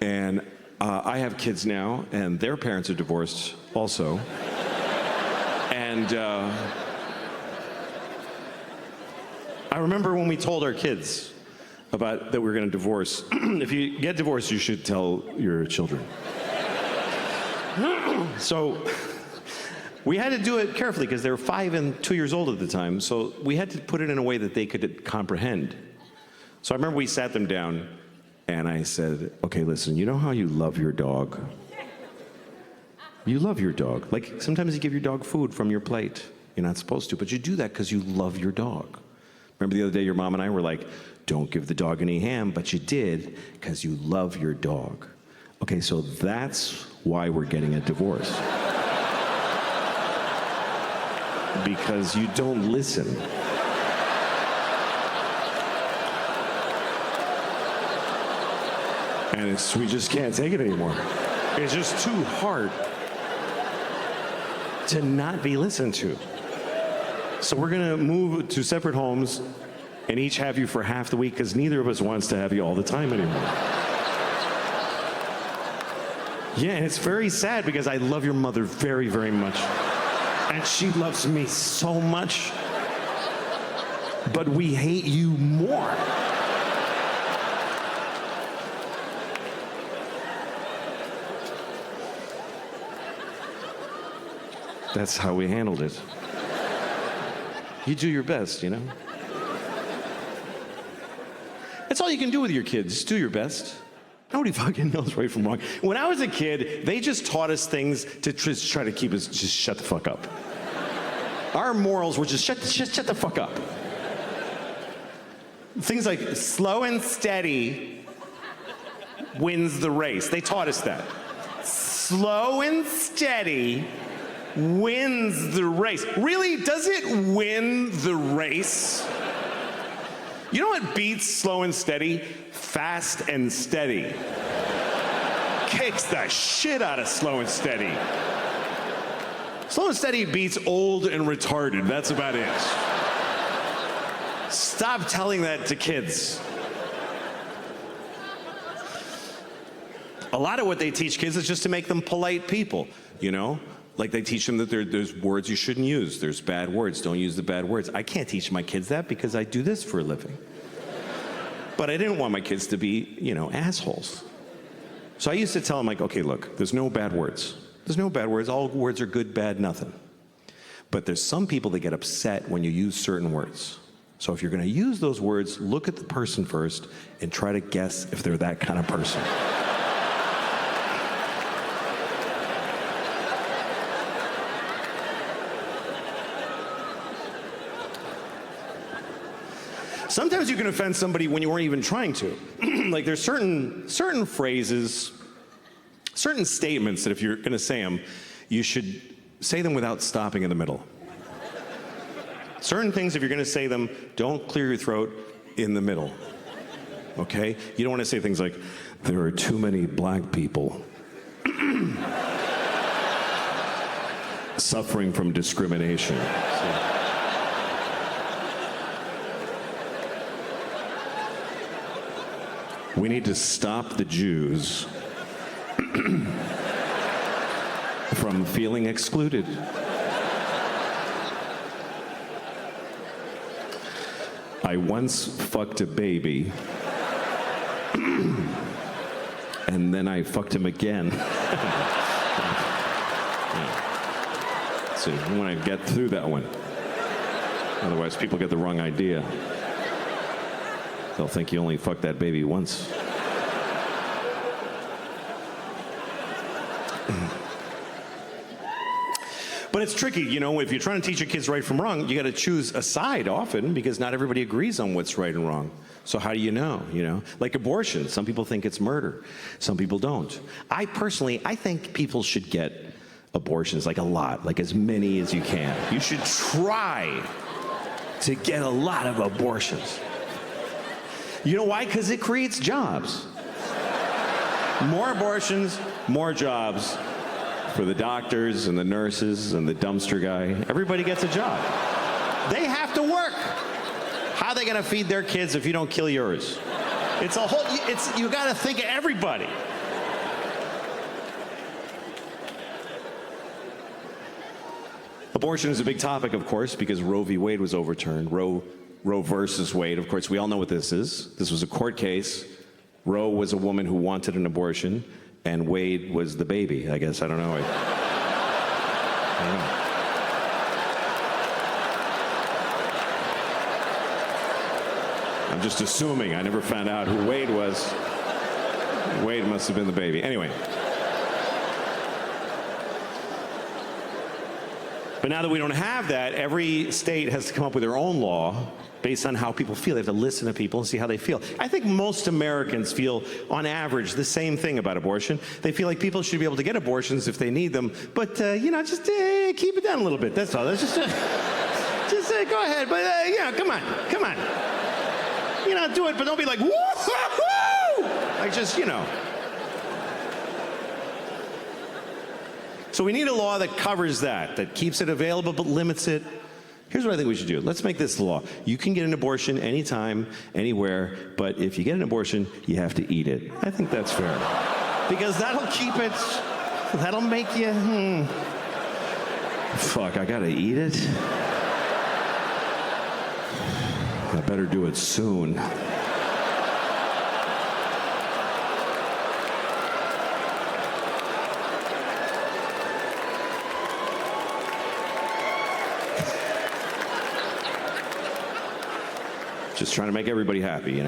And I have kids now, and their parents are divorced also. And I remember when we told our kids about that we were going to divorce. If you get divorced, you should tell your children. So we had to do it carefully because they were 5 and 2 years old at the time. So we had to put it in a way that they could comprehend. So I remember we sat them down and I said, okay, listen, you know how you love your dog? You love your dog. Like sometimes you give your dog food from your plate. You're not supposed to, but you do that because you love your dog. Remember the other day your mom and I were like, don't give the dog any ham, but you did because you love your dog. Okay, so that's why we're getting a divorce. Because you don't listen. And we just can't take it anymore. It's just too hard to not be listened to. So we're gonna move to separate homes and each have you for half the week because neither of us wants to have you all the time anymore. Yeah, and it's very sad because I love your mother very, very much. And she loves me so much. But we hate you more. That's how we handled it. You do your best, you know? That's all you can do with your kids, do your best. Nobody fucking knows right from wrong. When I was a kid, they just taught us things to try to keep us, just shut the fuck up. Our morals were just shut the fuck up. Things like slow and steady wins the race. They taught us that. Slow and steady wins the race. Really, does it win the race? You know what beats slow and steady? Fast and steady. Kicks the shit out of slow and steady. Slow and steady beats old and retarded. That's about it. Stop telling that to kids. A lot of what they teach kids is just to make them polite people, you know? Like they teach them that there's words you shouldn't use. There's bad words. Don't use the bad words. I can't teach my kids that because I do this for a living. But I didn't want my kids to be, you know, assholes. So I used to tell them, like, okay, look, there's no bad words. There's no bad words. All words are good, bad, nothing. But there's some people that get upset when you use certain words. So if you're going to use those words, look at the person first and try to guess if they're that kind of person. Sometimes you can offend somebody when you weren't even trying to. Like there's certain phrases, certain statements that if you're going to say them, you should say them without stopping in the middle. Certain things, if you're going to say them, don't clear your throat in the middle. Okay? You don't want to say things like, there are too many black people suffering from discrimination. So, we need to stop the Jews from feeling excluded. I once fucked a baby, and then I fucked him again. So I want to get through that one. Otherwise, people get the wrong idea. They'll think you only fucked that baby once. But it's tricky, you know, if you're trying to teach your kids right from wrong, you got to choose a side often because not everybody agrees on what's right and wrong. So how do you know, Like abortion, some people think it's murder. Some people don't. I think people should get abortions, like a lot, like as many as you can. You should try to get a lot of abortions. You know why? Because it creates jobs. More abortions, more jobs for the doctors and the nurses and the dumpster guy. Everybody gets a job. They have to work. How are they going to feed their kids if you don't kill yours? You got to think of everybody. Abortion is a big topic, of course, because Roe v. Wade was overturned. Roe versus Wade, of course, we all know what this is. This was a court case. Roe was a woman who wanted an abortion, and Wade was the baby, I guess. I don't know. I don't know. I'm just assuming. I never found out who Wade was. Wade must have been the baby. Anyway. But now that we don't have that, every state has to come up with their own law based on how people feel. They have to listen to people and see how they feel. I think most Americans feel, on average, the same thing about abortion. They feel like people should be able to get abortions if they need them, but, just keep it down a little bit. That's all. That's just go ahead, but, come on. Do it, but don't be like, woo-hoo-hoo! Like, So we need a law that covers that keeps it available but limits it. Here's what I think we should do. Let's make this the law. You can get an abortion anytime, anywhere, but if you get an abortion, you have to eat it. I think that's fair. Because that'll make you, fuck, I gotta eat it? I better do it soon. Just trying to make everybody happy,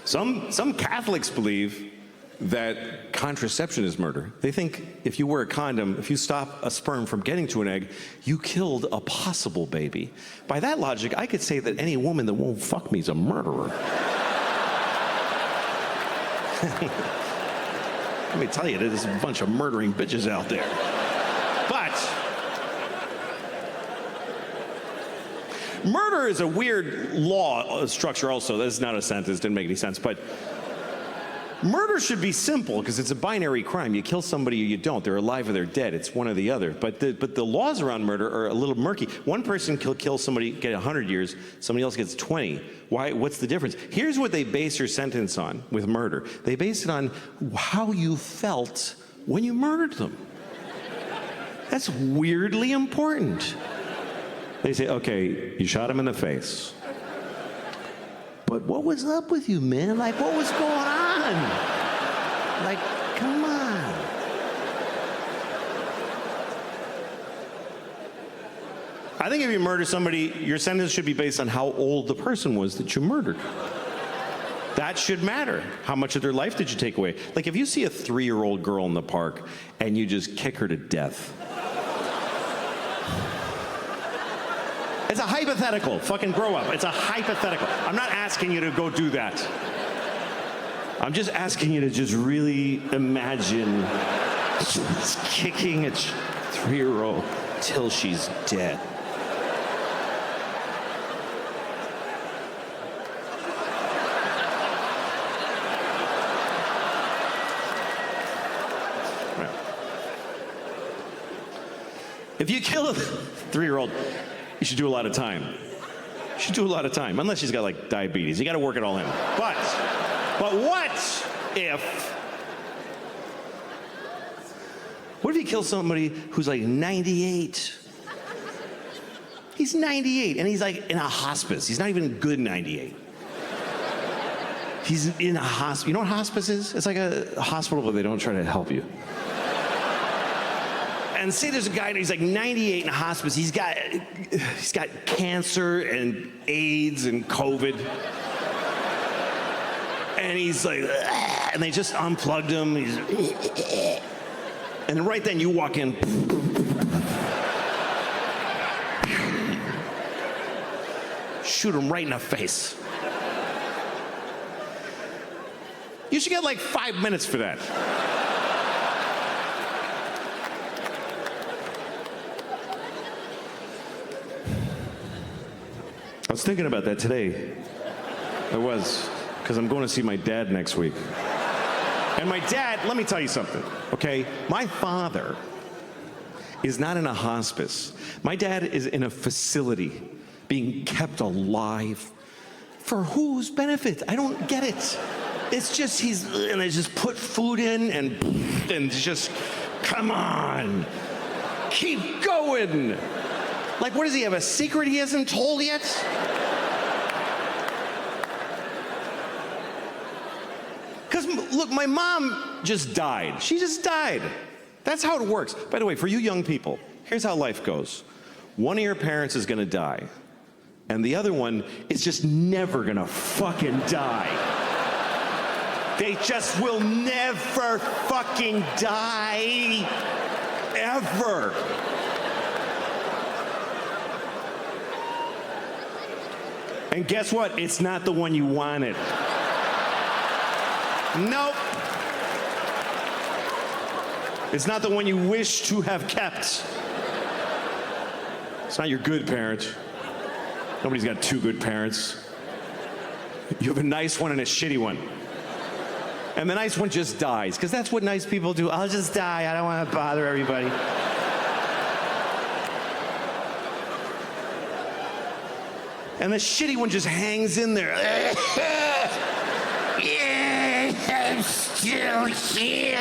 Some Catholics believe that contraception is murder. They think if you wear a condom, if you stop a sperm from getting to an egg, you killed a possible baby. By that logic, I could say that any woman that won't fuck me is a murderer. Let me tell you, there's a bunch of murdering bitches out there. But murder is a weird law structure also. That's not a sentence, didn't make any sense. But murder should be simple because it's a binary crime. You kill somebody or you don't. They're alive or they're dead. It's one or the other. But the laws around murder are a little murky. One person can kill somebody, get 100 years. Somebody else gets 20. Why? What's the difference? Here's what they base your sentence on with murder. They base it on how you felt when you murdered them. That's weirdly important. They say, okay, you shot him in the face. But what was up with you, man? Like, what was going on? Like, come on. I think if you murder somebody, your sentence should be based on how old the person was that you murdered. That should matter. How much of their life did you take away? Like, if you see a 3-year-old girl in the park and you just kick her to death, it's a hypothetical. Fucking grow up. It's a hypothetical. I'm not asking you to go do that. I'm just asking you to just really imagine just kicking a 3-year-old till she's dead. Right. If you kill a 3-year-old, you should do a lot of time. You should do a lot of time, unless she's got like diabetes. You got to work it all in. But what if you kill somebody who's like 98? He's 98 and he's like in a hospice. He's not even good 98. He's in a hospice. You know what hospice is? It's like a hospital, but they don't try to help you. And say there's a guy, he's like 98 in a hospice. He's got cancer and AIDS and COVID. And he's like, and they just unplugged him. And then right then you walk in. Shoot him right in the face. You should get like 5 minutes for that. I was thinking about that today. I was, because I'm going to see my dad next week. And my dad, let me tell you something, okay? My father is not in a hospice. My dad is in a facility being kept alive. For whose benefit? I don't get it. It's just and they just put food in and just Come on. Keep going. Like, what does he have, a secret he hasn't told yet? Because, look, my mom just died. She just died. That's how it works. By the way, for you young people, here's how life goes. One of your parents is gonna die, and the other one is just never gonna fucking die. They just will never fucking die, ever. And guess what? It's not the one you wanted. Nope. It's not the one you wish to have kept. It's not your good parent. Nobody's got two good parents. You have a nice one and a shitty one. And the nice one just dies, because that's what nice people do. I'll just die. I don't want to bother everybody. And the shitty one just hangs in there. Yeah, I'm still here.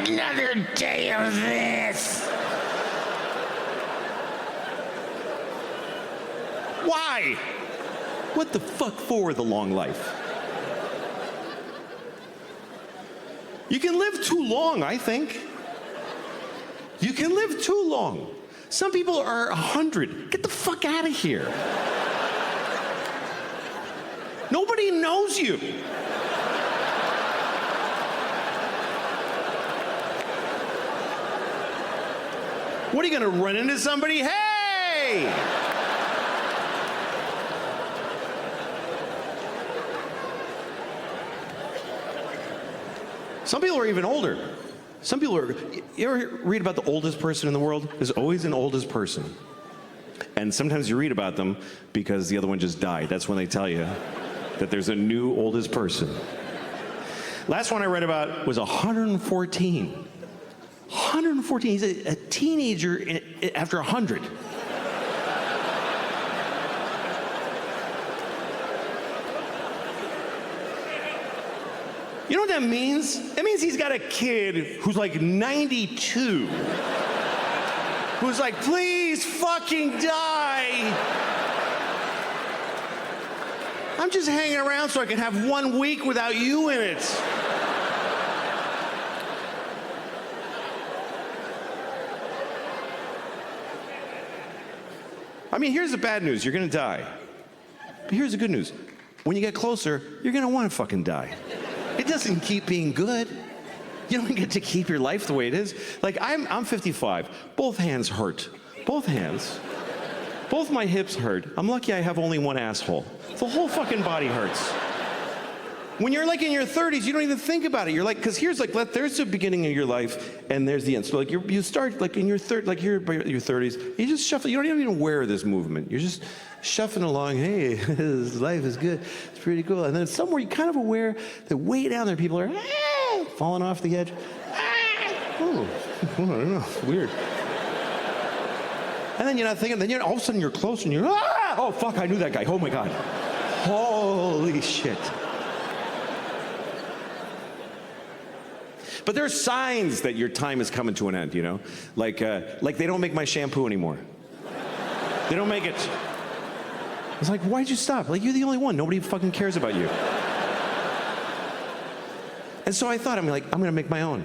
Another day of this. Why? What the fuck for the long life? You can live too long, I think. You can live too long. Some people are 100. Get the fuck out of here. Nobody knows you. What, are you gonna run into somebody? Hey! Some people are even older. Some people are, you ever read about the oldest person in the world? There's always an oldest person. And sometimes you read about them because the other one just died. That's when they tell you that there's a new oldest person. Last one I read about was 114. 114, he's a teenager after 100. You know what that means? It means he's got a kid who's like 92, who's like, please fucking die. I'm just hanging around so I can have 1 week without you in it. I mean, here's the bad news, you're gonna die. But here's the good news. When you get closer, you're gonna wanna fucking die. It doesn't keep being good. You don't get to keep your life the way it is. Like, I'm 55. Both hands hurt. Both hands. Both my hips hurt. I'm lucky I have only one asshole. The whole fucking body hurts. When you're like in your 30s, you don't even think about it. You're like, because here's like, there's the beginning of your life, and there's the end. So like, you start like in your like here by your 30s, you just shuffle. You don't even aware of this movement. You're just shuffling along. Hey, this life is good. It's pretty cool. And then somewhere you're kind of aware that way down there, people are falling off the edge. Oh, I don't know. It's weird. And then you're not thinking. Then all of a sudden you're close, and you're oh fuck, I knew that guy. Oh my god. Holy shit. But there are signs that your time is coming to an end, you know? Like they don't make my shampoo anymore. They don't make it. It's like, why'd you stop? Like, you're the only one. Nobody fucking cares about you. And so I thought, I'm gonna make my own.